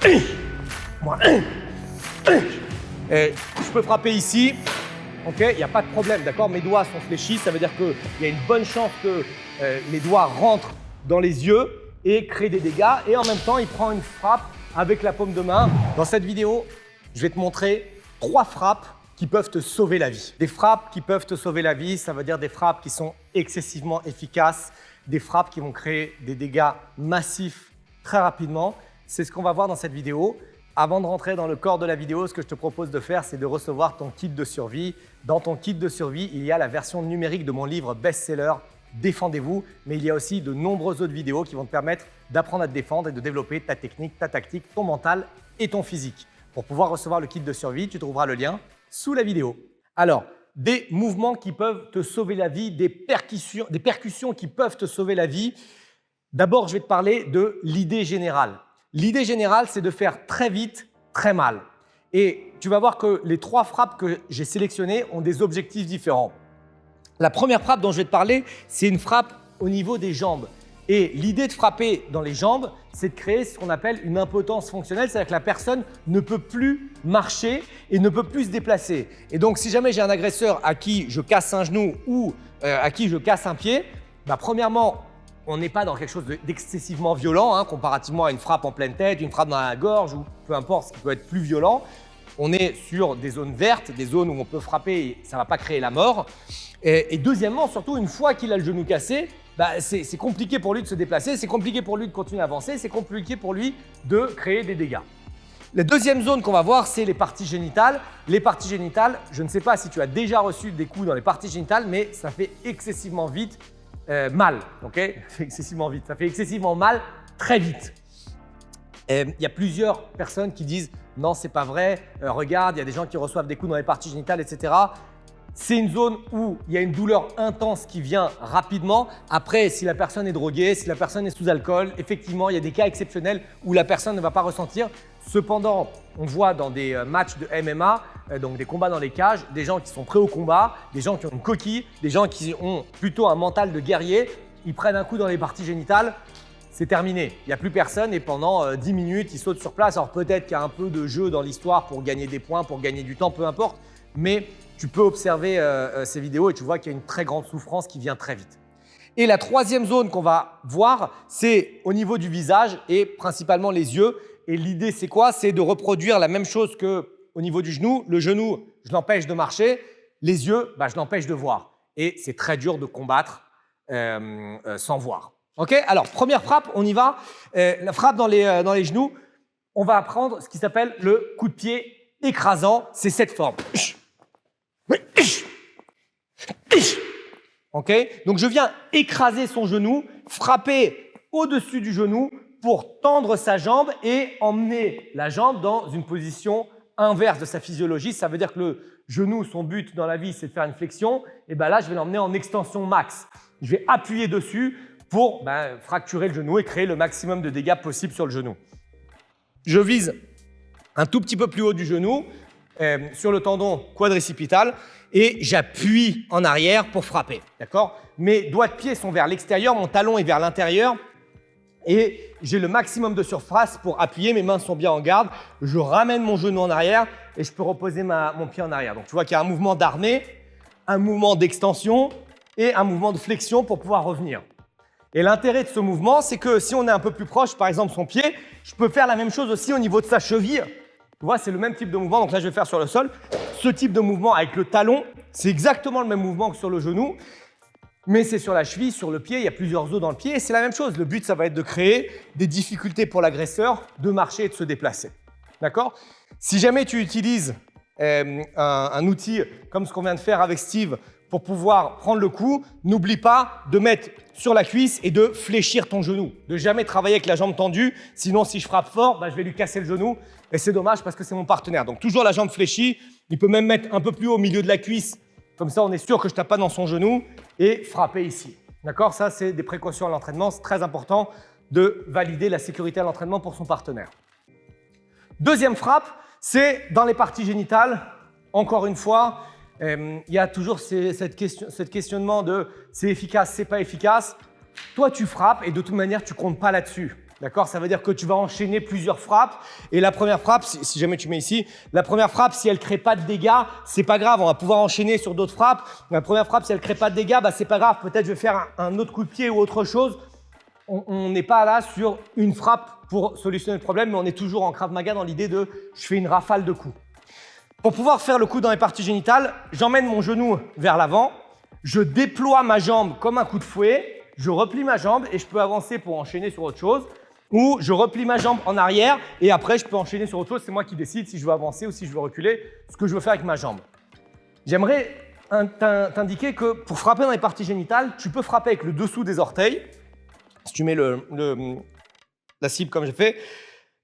Je peux frapper ici, ok, il n'y a pas de problème, d'accord? Mes doigts sont fléchis, ça veut dire qu'il y a une bonne chance que les doigts rentrent dans les yeux et créent des dégâts. Et en même temps, il prend une frappe avec la paume de main. Dans cette vidéo, je vais te montrer 3 frappes qui peuvent te sauver la vie. Des frappes qui peuvent te sauver la vie, ça veut dire des frappes qui sont excessivement efficaces, des frappes qui vont créer des dégâts massifs très rapidement. C'est ce qu'on va voir dans cette vidéo. Avant de rentrer dans le corps de la vidéo, ce que je te propose de faire, c'est de recevoir ton kit de survie. Dans ton kit de survie, il y a la version numérique de mon livre best-seller Défendez-vous, mais il y a aussi de nombreuses autres vidéos qui vont te permettre d'apprendre à te défendre et de développer ta technique, ta tactique, ton mental et ton physique. Pour pouvoir recevoir le kit de survie, tu trouveras le lien sous la vidéo. Alors, des mouvements qui peuvent te sauver la vie, des percussions qui peuvent te sauver la vie. D'abord, je vais te parler de l'idée générale. L'idée générale, c'est de faire très vite, très mal. Et tu vas voir que les 3 frappes que j'ai sélectionnées ont des objectifs différents. La première frappe dont je vais te parler, c'est une frappe au niveau des jambes. Et l'idée de frapper dans les jambes, c'est de créer ce qu'on appelle une impotence fonctionnelle, c'est-à-dire que la personne ne peut plus marcher et ne peut plus se déplacer. Et donc, si jamais j'ai un agresseur à qui je casse un genou ou à qui je casse un pied, premièrement, on n'est pas dans quelque chose d'excessivement violent, comparativement à une frappe en pleine tête, une frappe dans la gorge ou peu importe ce qui peut être plus violent. On est sur des zones vertes, des zones où on peut frapper et ça ne va pas créer la mort. Et deuxièmement, surtout, une fois qu'il a le genou cassé, c'est compliqué pour lui de se déplacer, c'est compliqué pour lui de continuer à avancer, c'est compliqué pour lui de créer des dégâts. La deuxième zone qu'on va voir, c'est les parties génitales. Les parties génitales, je ne sais pas si tu as déjà reçu des coups dans les parties génitales, mais ça fait excessivement vite mal, ok? Ça fait excessivement vite, ça fait excessivement mal très vite. Il y a plusieurs personnes qui disent « non, c'est pas vrai, regarde, il y a des gens qui reçoivent des coups dans les parties génitales, etc. » C'est une zone où il y a une douleur intense qui vient rapidement. Après, si la personne est droguée, si la personne est sous alcool, effectivement, il y a des cas exceptionnels où la personne ne va pas ressentir. Cependant, on voit dans des matchs de MMA, donc des combats dans les cages, des gens qui sont prêts au combat, des gens qui ont une coquille, des gens qui ont plutôt un mental de guerrier. Ils prennent un coup dans les parties génitales, c'est terminé. Il n'y a plus personne et pendant 10 minutes, ils sautent sur place. Alors peut-être qu'il y a un peu de jeu dans l'histoire pour gagner des points, pour gagner du temps, peu importe. Mais tu peux observer ces vidéos et tu vois qu'il y a une très grande souffrance qui vient très vite. Et la troisième zone qu'on va voir, c'est au niveau du visage et principalement les yeux. Et l'idée, c'est quoi? C'est de reproduire la même chose qu'au niveau du genou. Le genou, je l'empêche de marcher. Les yeux, je l'empêche de voir. Et c'est très dur de combattre sans voir. Ok? Alors, première frappe, on y va. La frappe dans les genoux, on va apprendre ce qui s'appelle le coup de pied écrasant. C'est cette forme. Ok? Donc, je viens écraser son genou, frapper au-dessus du genou pour tendre sa jambe et emmener la jambe dans une position inverse de sa physiologie. Ça veut dire que le genou, son but dans la vie, c'est de faire une flexion. Et là, je vais l'emmener en extension max. Je vais appuyer dessus pour fracturer le genou et créer le maximum de dégâts possible sur le genou. Je vise un tout petit peu plus haut du genou, sur le tendon quadricipital, et j'appuie en arrière pour frapper. D'accord? Mes doigts de pied sont vers l'extérieur, mon talon est vers l'intérieur, et j'ai le maximum de surface pour appuyer. Mes mains sont bien en garde. Je ramène mon genou en arrière et je peux reposer mon pied en arrière. Donc, tu vois qu'il y a un mouvement d'armée, un mouvement d'extension et un mouvement de flexion pour pouvoir revenir. Et l'intérêt de ce mouvement, c'est que si on est un peu plus proche, par exemple son pied, je peux faire la même chose aussi au niveau de sa cheville. Tu vois, c'est le même type de mouvement. Donc là, je vais faire sur le sol. Ce type de mouvement avec le talon, c'est exactement le même mouvement que sur le genou. Mais c'est sur la cheville, sur le pied, il y a plusieurs os dans le pied et c'est la même chose. Le but, ça va être de créer des difficultés pour l'agresseur de marcher et de se déplacer. D'accord? Si jamais tu utilises un outil comme ce qu'on vient de faire avec Steve pour pouvoir prendre le coup, n'oublie pas de mettre sur la cuisse et de fléchir ton genou. De jamais travailler avec la jambe tendue, sinon si je frappe fort, je vais lui casser le genou et c'est dommage parce que c'est mon partenaire. Donc toujours la jambe fléchie, il peut même mettre un peu plus haut au milieu de la cuisse. Comme ça, on est sûr que je ne tape pas dans son genou et frapper ici. D'accord? Ça, c'est des précautions à l'entraînement. C'est très important de valider la sécurité à l'entraînement pour son partenaire. Deuxième frappe, c'est dans les parties génitales. Encore une fois, il y a toujours cette questionnement de c'est efficace, c'est pas efficace. Toi, tu frappes et de toute manière, tu ne comptes pas là-dessus. D'accord? Ça veut dire que tu vas enchaîner plusieurs frappes. Et la première frappe, si jamais tu mets ici, la première frappe, si elle ne crée pas de dégâts, c'est pas grave. On va pouvoir enchaîner sur d'autres frappes. La première frappe, si elle ne crée pas de dégâts, bah, c'est pas grave. Peut-être je vais faire un autre coup de pied ou autre chose. On n'est pas là sur une frappe pour solutionner le problème, mais on est toujours en Krav Maga dans l'idée de je fais une rafale de coups. Pour pouvoir faire le coup dans les parties génitales, j'emmène mon genou vers l'avant, je déploie ma jambe comme un coup de fouet, je replie ma jambe et je peux avancer pour enchaîner sur autre chose, ou je replie ma jambe en arrière et après je peux enchaîner sur autre chose. C'est moi qui décide si je veux avancer ou si je veux reculer, ce que je veux faire avec ma jambe. J'aimerais t'indiquer que pour frapper dans les parties génitales, tu peux frapper avec le dessous des orteils. Si tu mets la cible comme j'ai fait,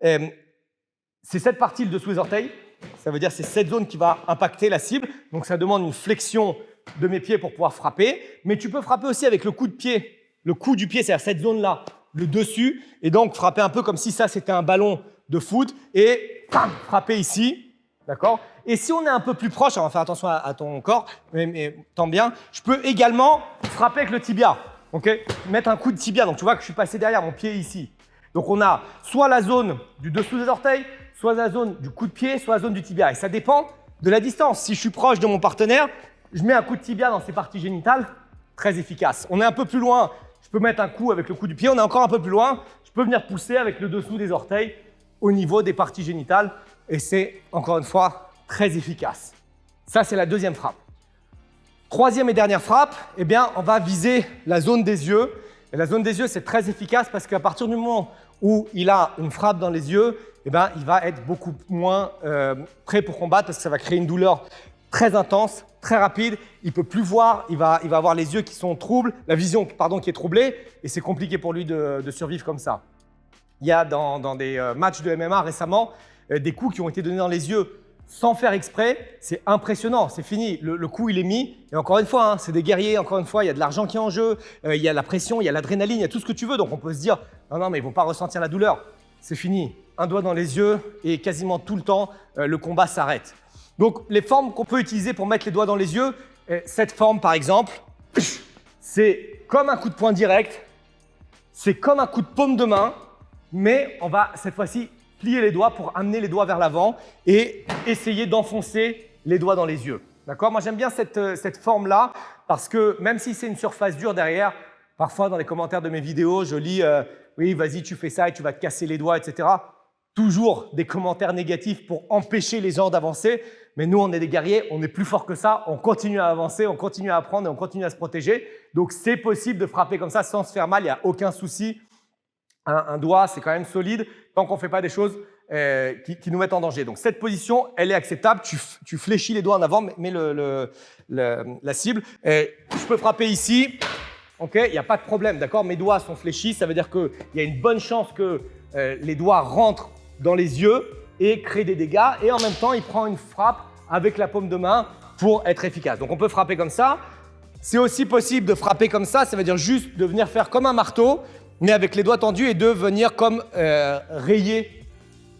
c'est cette partie, le dessous des orteils. Ça veut dire que c'est cette zone qui va impacter la cible. Donc ça demande une flexion de mes pieds pour pouvoir frapper. Mais tu peux frapper aussi avec le coup de pied. Le coup du pied, c'est-à-dire cette zone-là, le dessus. Et donc frapper un peu comme si ça, c'était un ballon de foot. Et bam, frapper ici. D'accord? Et si on est un peu plus proche, on va faire attention à ton corps, mais tant bien, je peux également frapper avec le tibia. Okay? Mettre un coup de tibia. Donc tu vois que je suis passé derrière mon pied ici. Donc on a soit la zone du dessous des orteils, soit la zone du coup de pied, soit la zone du tibia. Et ça dépend de la distance. Si je suis proche de mon partenaire, je mets un coup de tibia dans ses parties génitales, très efficace. On est un peu plus loin, je peux mettre un coup avec le coup du pied. On est encore un peu plus loin, je peux venir pousser avec le dessous des orteils au niveau des parties génitales. Et c'est, encore une fois, très efficace. Ça, c'est la deuxième frappe. Troisième et dernière frappe, eh bien, on va viser la zone des yeux. Et la zone des yeux, c'est très efficace parce qu'à partir du moment où il a une frappe dans les yeux, eh bien, il va être beaucoup moins prêt pour combattre parce que ça va créer une douleur très intense, très rapide. Il ne peut plus voir, il va avoir les yeux qui sont troubles, la vision qui est troublée et c'est compliqué pour lui de survivre comme ça. Il y a dans des matchs de MMA récemment des coups qui ont été donnés dans les yeux sans faire exprès, c'est impressionnant, c'est fini, le coup il est mis, et encore une fois, hein, c'est des guerriers, encore une fois, il y a de l'argent qui est en jeu, il y a la pression, il y a l'adrénaline, il y a tout ce que tu veux, donc on peut se dire, non, mais ils ne vont pas ressentir la douleur, c'est fini, un doigt dans les yeux, et quasiment tout le temps, le combat s'arrête. Donc les formes qu'on peut utiliser pour mettre les doigts dans les yeux, cette forme par exemple, c'est comme un coup de poing direct, c'est comme un coup de paume de main, mais on va cette fois-ci plier les doigts pour amener les doigts vers l'avant et essayer d'enfoncer les doigts dans les yeux. D'accord? Moi, j'aime bien cette forme-là parce que même si c'est une surface dure derrière, parfois dans les commentaires de mes vidéos, je lis « Oui, vas-y, tu fais ça et tu vas te casser les doigts, etc. » Toujours des commentaires négatifs pour empêcher les gens d'avancer. Mais nous, on est des guerriers, on est plus fort que ça, on continue à avancer, on continue à apprendre et on continue à se protéger. Donc, c'est possible de frapper comme ça sans se faire mal, il n'y a aucun souci. Un doigt, c'est quand même solide tant qu'on ne fait pas des choses qui nous mettent en danger. Donc, cette position, elle est acceptable. Tu fléchis les doigts en avant, mets la cible. Je peux frapper ici. OK, il n'y a pas de problème, d'accord? Mes doigts sont fléchis. Ça veut dire qu'il y a une bonne chance que les doigts rentrent dans les yeux et créent des dégâts. Et en même temps, il prend une frappe avec la paume de main pour être efficace. Donc, on peut frapper comme ça. C'est aussi possible de frapper comme ça. Ça veut dire juste de venir faire comme un marteau, mais avec les doigts tendus et de venir comme rayer.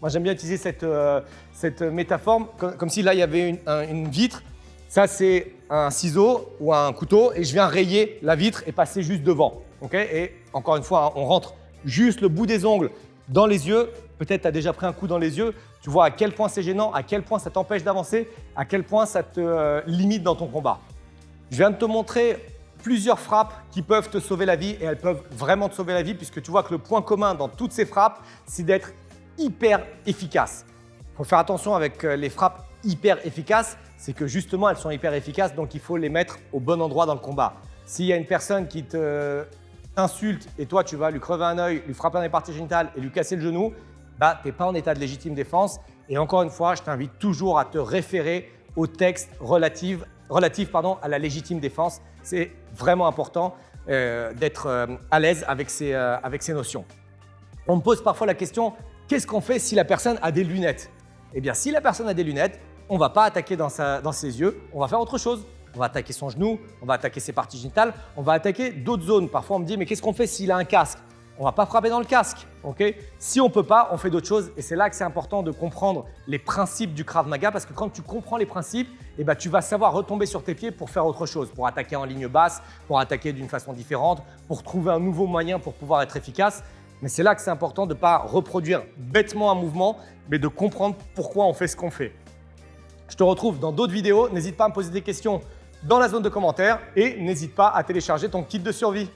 Moi, j'aime bien utiliser cette métaphore, comme si là, il y avait une vitre. Ça, c'est un ciseau ou un couteau et je viens rayer la vitre et passer juste devant. Okay? Et encore une fois, hein, on rentre juste le bout des ongles dans les yeux. Peut-être tu as déjà pris un coup dans les yeux. Tu vois à quel point c'est gênant, à quel point ça t'empêche d'avancer, à quel point ça te limite dans ton combat. Je viens de te montrer plusieurs frappes qui peuvent te sauver la vie et elles peuvent vraiment te sauver la vie puisque tu vois que le point commun dans toutes ces frappes, c'est d'être hyper efficace. Il faut faire attention avec les frappes hyper efficaces, c'est que justement elles sont hyper efficaces donc il faut les mettre au bon endroit dans le combat. S'il y a une personne qui t'insulte et toi tu vas lui crever un œil, lui frapper dans les parties génitales et lui casser le genou, bah tu n'es pas en état de légitime défense et encore une fois je t'invite toujours à te référer au texte relatif à la légitime défense. C'est vraiment important d'être à l'aise avec ces notions. On me pose parfois la question, qu'est-ce qu'on fait si la personne a des lunettes? Eh bien, si la personne a des lunettes, on ne va pas attaquer dans ses yeux, on va faire autre chose. On va attaquer son genou, on va attaquer ses parties génitales, on va attaquer d'autres zones. Parfois, on me dit, mais qu'est-ce qu'on fait s'il a un casque? On ne va pas frapper dans le casque. Okay? Si on ne peut pas, on fait d'autres choses. Et c'est là que c'est important de comprendre les principes du Krav Maga parce que quand tu comprends les principes, eh ben, tu vas savoir retomber sur tes pieds pour faire autre chose, pour attaquer en ligne basse, pour attaquer d'une façon différente, pour trouver un nouveau moyen pour pouvoir être efficace. Mais c'est là que c'est important de ne pas reproduire bêtement un mouvement, mais de comprendre pourquoi on fait ce qu'on fait. Je te retrouve dans d'autres vidéos. N'hésite pas à me poser des questions dans la zone de commentaires et n'hésite pas à télécharger ton kit de survie.